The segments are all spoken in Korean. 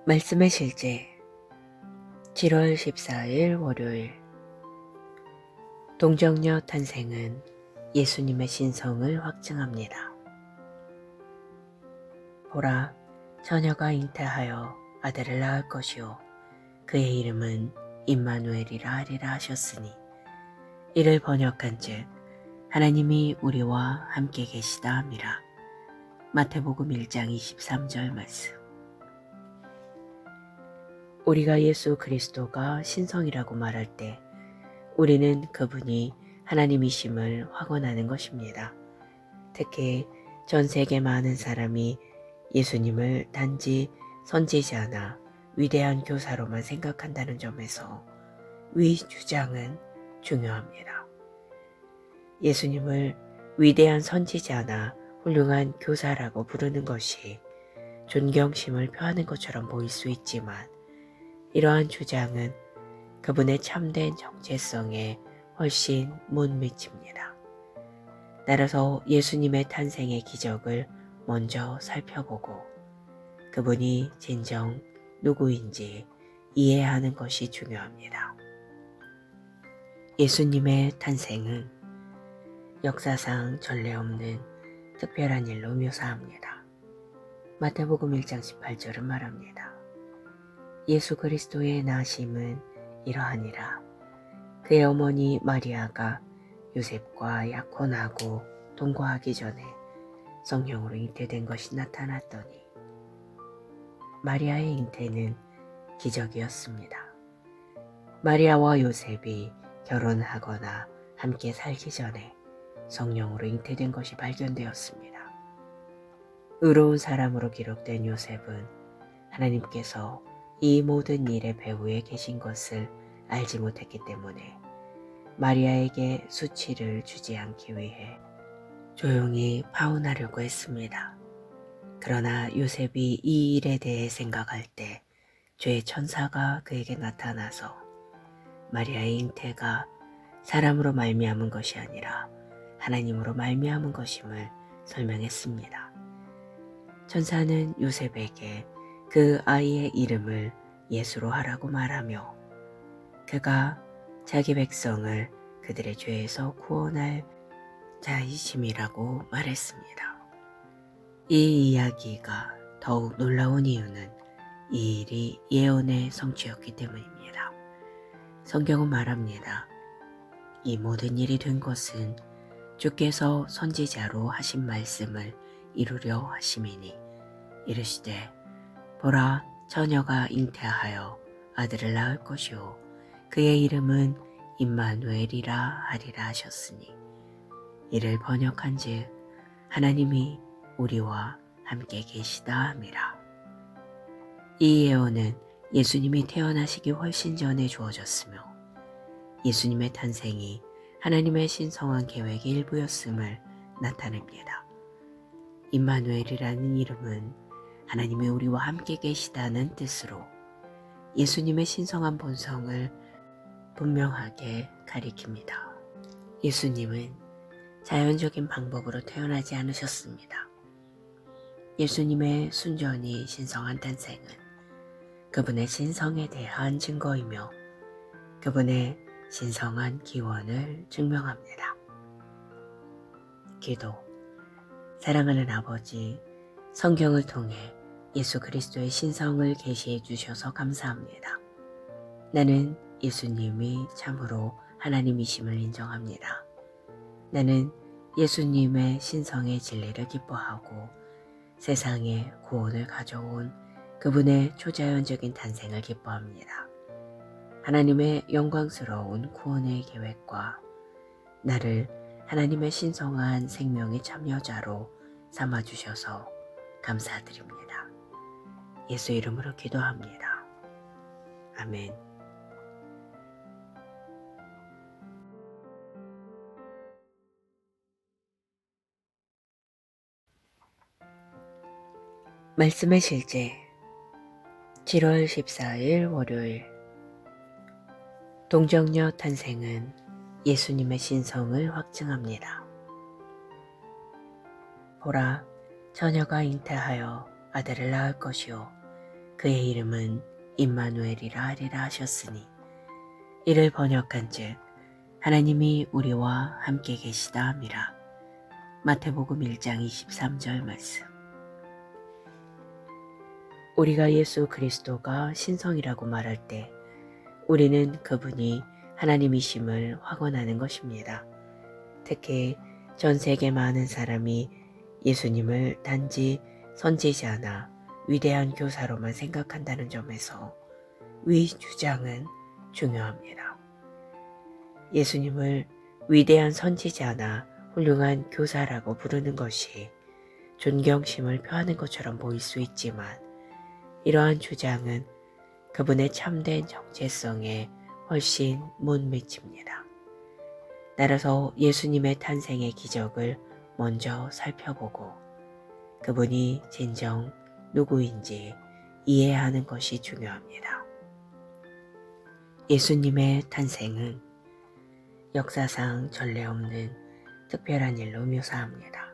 말씀의 실제 7월 14일 월요일 동정녀 탄생은 예수님의 신성을 확증합니다. 보라, 처녀가 잉태하여 아들을 낳을 것이요 그의 이름은 임마누엘이라 하리라 하셨으니 이를 번역한즉 하나님이 우리와 함께 계시다 함이라. 마태복음 1장 23절 말씀. 우리가 예수 그리스도가 신성이라고 말할 때 우리는 그분이 하나님이심을 확언하는 것입니다. 특히 전 세계 많은 사람이 예수님을 단지 선지자나 위대한 교사로만 생각한다는 점에서 위 주장은 중요합니다. 예수님을 위대한 선지자나 훌륭한 교사라고 부르는 것이 존경심을 표하는 것처럼 보일 수 있지만 이러한 주장은 그분의 참된 정체성에 훨씬 못 미칩니다. 따라서 예수님의 탄생의 기적을 먼저 살펴보고 그분이 진정 누구인지 이해하는 것이 중요합니다. 예수님의 탄생은 역사상 전례 없는 특별한 일로 묘사합니다. 마태복음 1장 18절은 말합니다. 예수 그리스도의 나심은 이러하니라. 그의 어머니 마리아가 요셉과 약혼하고 동거하기 전에 성령으로 잉태된 것이 나타났더니 마리아의 잉태는 기적이었습니다. 마리아와 요셉이 결혼하거나 함께 살기 전에 성령으로 잉태된 것이 발견되었습니다. 의로운 사람으로 기록된 요셉은 하나님께서 이 모든 일의 배후에 계신 것을 알지 못했기 때문에 마리아에게 수치를 주지 않기 위해 조용히 파혼하려고 했습니다. 그러나 요셉이 이 일에 대해 생각할 때 죄의 천사가 그에게 나타나서 마리아의 잉태가 사람으로 말미암은 것이 아니라 하나님으로 말미암은 것임을 설명했습니다. 천사는 요셉에게 그 아이의 이름을 예수로 하라고 말하며 그가 자기 백성을 그들의 죄에서 구원할 자이심이라고 말했습니다. 이 이야기가 더욱 놀라운 이유는 이 일이 예언의 성취였기 때문입니다. 성경은 말합니다. 이 모든 일이 된 것은 주께서 선지자로 하신 말씀을 이루려 하심이니 이르시되 보라, 처녀가 잉태하여 아들을 낳을 것이요 그의 이름은 임마누엘이라 하리라 하셨으니 이를 번역한즉 하나님이 우리와 함께 계시다 함이라. 이 예언은 예수님이 태어나시기 훨씬 전에 주어졌으며 예수님의 탄생이 하나님의 신성한 계획의 일부였음을 나타냅니다. 임마누엘이라는 이름은 하나님이 우리와 함께 계시다는 뜻으로 예수님의 신성한 본성을 분명하게 가리킵니다. 예수님은 자연적인 방법으로 태어나지 않으셨습니다. 예수님의 순전히 신성한 탄생은 그분의 신성에 대한 증거이며 그분의 신성한 기원을 증명합니다. 기도. 사랑하는 아버지, 성경을 통해 예수 그리스도의 신성을 계시해 주셔서 감사합니다. 나는 예수님이 참으로 하나님이심을 인정합니다. 나는 예수님의 신성의 진리를 기뻐하고 세상에 구원을 가져온 그분의 초자연적인 탄생을 기뻐합니다. 하나님의 영광스러운 구원의 계획과 나를 하나님의 신성한 생명의 참여자로 삼아주셔서 감사드립니다. 예수 이름으로 기도합니다. 아멘. 말씀의 실제 7월 14일 월요일 동정녀 탄생은 예수님의 신성을 확증합니다. 보라, 처녀가 잉태하여 아들을 낳을 것이요 그의 이름은 임마누엘이라 하리라 하셨으니 이를 번역한즉 하나님이 우리와 함께 계시다 함이라. 마태복음 1장 23절 말씀. 우리가 예수 그리스도가 신성이라고 말할 때 우리는 그분이 하나님이심을 확언하는 것입니다. 특히 전 세계 많은 사람이 예수님을 단지 선지자나 위대한 교사로만 생각한다는 점에서 위 주장은 중요합니다. 예수님을 위대한 선지자나 훌륭한 교사라고 부르는 것이 존경심을 표하는 것처럼 보일 수 있지만 이러한 주장은 그분의 참된 정체성에 훨씬 못 미칩니다. 따라서 예수님의 탄생의 기적을 먼저 살펴보고 그분이 진정 누구인지 이해하는 것이 중요합니다. 예수님의 탄생은 역사상 전례 없는 특별한 일로 묘사합니다.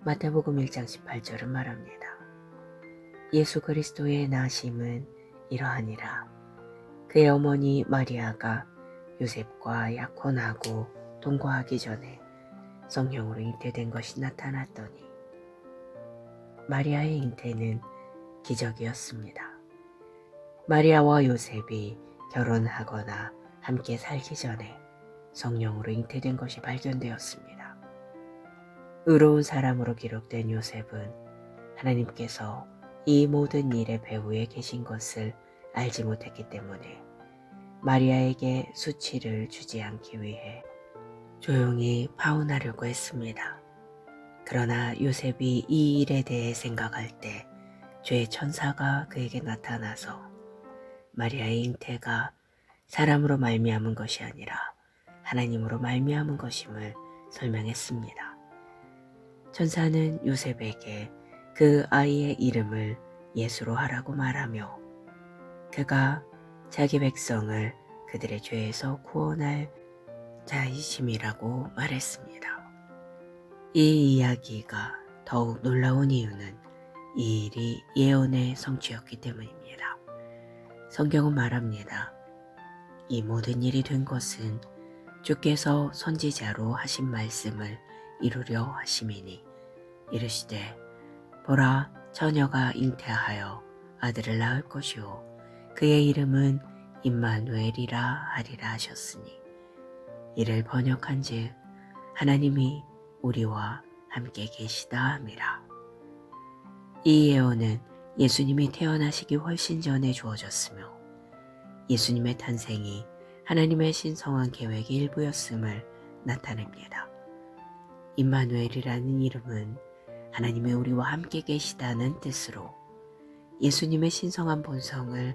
마태복음 1장 18절은 말합니다. 예수 그리스도의 나심은 이러하니라. 그의 어머니 마리아가 요셉과 약혼하고 동거하기 전에 성령으로 잉태된 것이 나타났더니 마리아의 잉태는 기적이었습니다. 마리아와 요셉이 결혼하거나 함께 살기 전에 성령으로 잉태된 것이 발견되었습니다. 의로운 사람으로 기록된 요셉은 하나님께서 이 모든 일의 배후에 계신 것을 알지 못했기 때문에 마리아에게 수치를 주지 않기 위해 조용히 파혼하려고 했습니다. 그러나 요셉이 이 일에 대해 생각할 때 죄의 천사가 그에게 나타나서 마리아의 잉태가 사람으로 말미암은 것이 아니라 하나님으로 말미암은 것임을 설명했습니다. 천사는 요셉에게 그 아이의 이름을 예수로 하라고 말하며 그가 자기 백성을 그들의 죄에서 구원할 자이심이라고 말했습니다. 이 이야기가 더욱 놀라운 이유는 이 일이 예언의 성취였기 때문입니다. 성경은 말합니다. 이 모든 일이 된 것은 주께서 선지자로 하신 말씀을 이루려 하심이니 이르시되 보라 처녀가 잉태하여 아들을 낳을 것이요 그의 이름은 임마누엘이라 하리라 하셨으니 이를 번역한즉 하나님이 우리와 함께 계시다 함이라. 이 예언은 예수님이 태어나시기 훨씬 전에 주어졌으며 예수님의 탄생이 하나님의 신성한 계획의 일부였음을 나타냅니다. 임마누엘이라는 이름은 하나님이 우리와 함께 계시다는 뜻으로 예수님의 신성한 본성을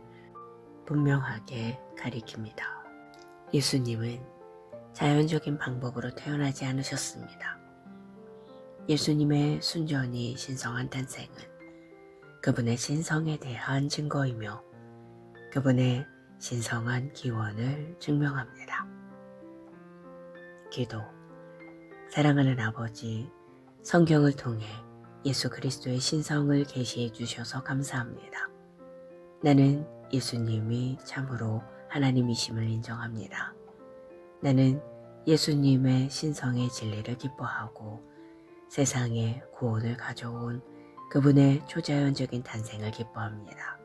분명하게 가리킵니다. 예수님은 자연적인 방법으로 태어나지 않으셨습니다. 예수님의 순전히 신성한 탄생은 그분의 신성에 대한 증거이며 그분의 신성한 기원을 증명합니다. 기도. 사랑하는 아버지, 성경을 통해 예수 그리스도의 신성을 계시해 주셔서 감사합니다. 나는 예수님이 참으로 하나님이심을 인정합니다. 나는 예수님의 신성의 진리를 기뻐하고 세상에 구원을 가져온 그분의 초자연적인 탄생을 기뻐합니다.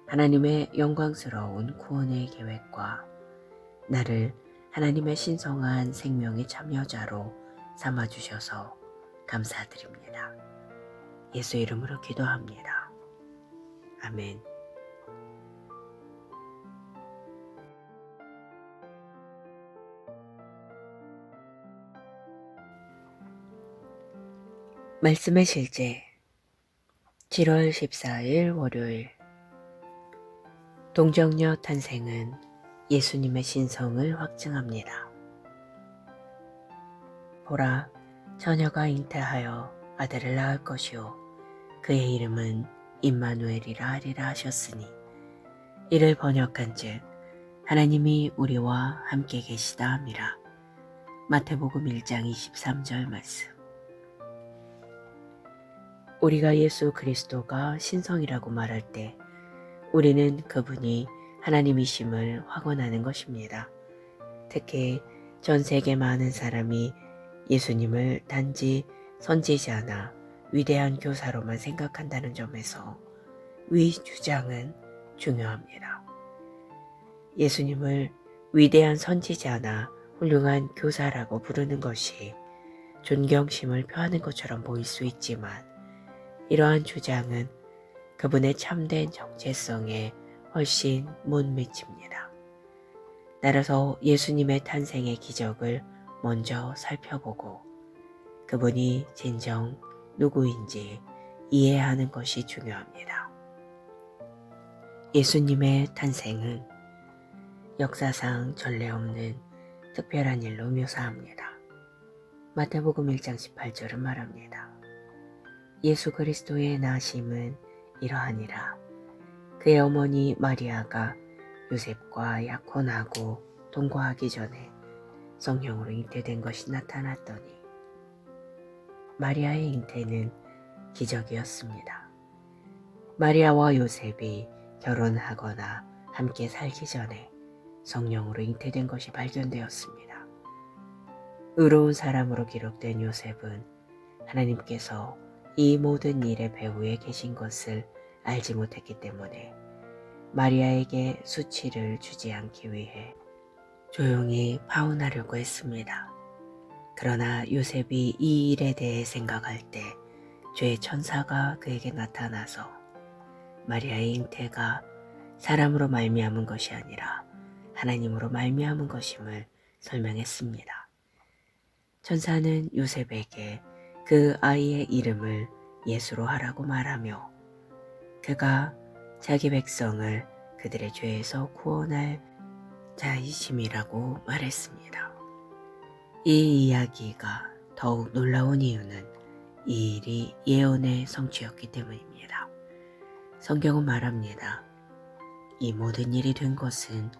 하나님의 영광스러운 구원의 계획과 나를 하나님의 신성한 생명의 참여자로 삼아주셔서 감사드립니다. 예수 이름으로 기도합니다. 아멘. 말씀의 실제 7월 14일 월요일 동정녀 탄생은 예수님의 신성을 확증합니다. 보라, 처녀가 잉태하여 아들을 낳을 것이요 그의 이름은 임마누엘이라 하리라 하셨으니 이를 번역한즉 하나님이 우리와 함께 계시다 함이라. 마태복음 1장 23절 말씀. 우리가 예수 그리스도가 신성이라고 말할 때 우리는 그분이 하나님이심을 확언하는 것입니다. 특히 전 세계 많은 사람이 예수님을 단지 선지자나 위대한 교사로만 생각한다는 점에서 위 주장은 중요합니다. 예수님을 위대한 선지자나 훌륭한 교사라고 부르는 것이 존경심을 표하는 것처럼 보일 수 있지만 이러한 주장은 그분의 참된 정체성에 훨씬 못 미칩니다. 따라서 예수님의 탄생의 기적을 먼저 살펴보고 그분이 진정 누구인지 이해하는 것이 중요합니다. 예수님의 탄생은 역사상 전례 없는 특별한 일로 묘사합니다. 마태복음 1장 18절은 말합니다. 예수 그리스도의 나심은 이러하니라. 그의 어머니 마리아가 요셉과 약혼하고 동거하기 전에 성령으로 잉태된 것이 나타났더니 마리아의 잉태는 기적이었습니다. 마리아와 요셉이 결혼하거나 함께 살기 전에 성령으로 잉태된 것이 발견되었습니다. 의로운 사람으로 기록된 요셉은 하나님께서 이 모든 일의 배후에 계신 것을 알지 못했기 때문에 마리아에게 수치를 주지 않기 위해 조용히 파혼하려고 했습니다. 그러나 요셉이 이 일에 대해 생각할 때 죄의 천사가 그에게 나타나서 마리아의 잉태가 사람으로 말미암은 것이 아니라 하나님으로 말미암은 것임을 설명했습니다. 천사는 요셉에게 그 아이의 이름을 예수로 하라고 말하며 그가 자기 백성을 그들의 죄에서 구원할 자이심이라고 말했습니다. 이 이야기가 더욱 놀라운 이유는 이 일이 예언의 성취였기 때문입니다. 성경은 말합니다. 이 모든 일이 된 것은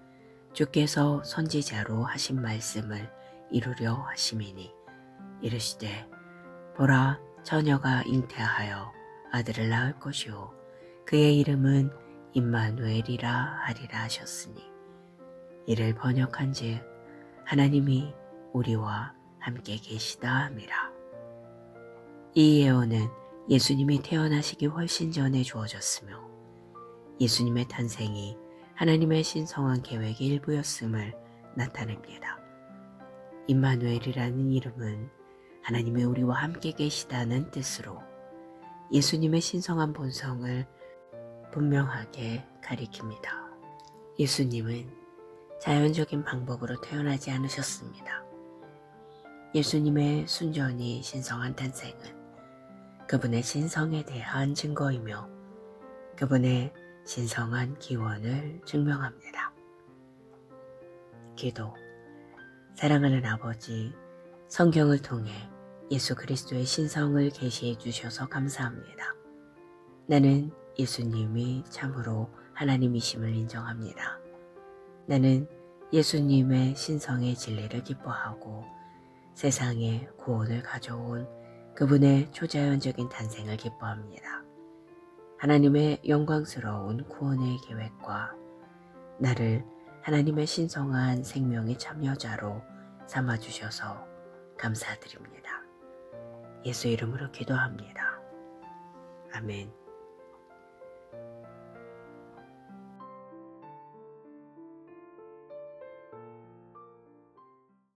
주께서 선지자로 하신 말씀을 이루려 하심이니 이르시되 보라 처녀가 잉태하여 아들을 낳을 것이요 그의 이름은 임마누엘이라 하리라 하셨으니 이를 번역한즉 하나님이 우리와 함께 계시다 함이라. 이 예언은 예수님이 태어나시기 훨씬 전에 주어졌으며 예수님의 탄생이 하나님의 신성한 계획의 일부였음을 나타냅니다. 임마누엘이라는 이름은 하나님이 우리와 함께 계시다는 뜻으로 예수님의 신성한 본성을 분명하게 가리킵니다. 예수님은 자연적인 방법으로 태어나지 않으셨습니다. 예수님의 순전히 신성한 탄생은 그분의 신성에 대한 증거이며 그분의 신성한 기원을 증명합니다. 기도. 사랑하는 아버지, 성경을 통해 예수 그리스도의 신성을 계시해 주셔서 감사합니다. 나는 예수님이 참으로 하나님이심을 인정합니다. 나는 예수님의 신성의 진리를 기뻐하고 세상에 구원을 가져온 그분의 초자연적인 탄생을 기뻐합니다. 하나님의 영광스러운 구원의 계획과 나를 하나님의 신성한 생명의 참여자로 삼아주셔서 감사드립니다. 예수 이름으로 기도합니다. 아멘.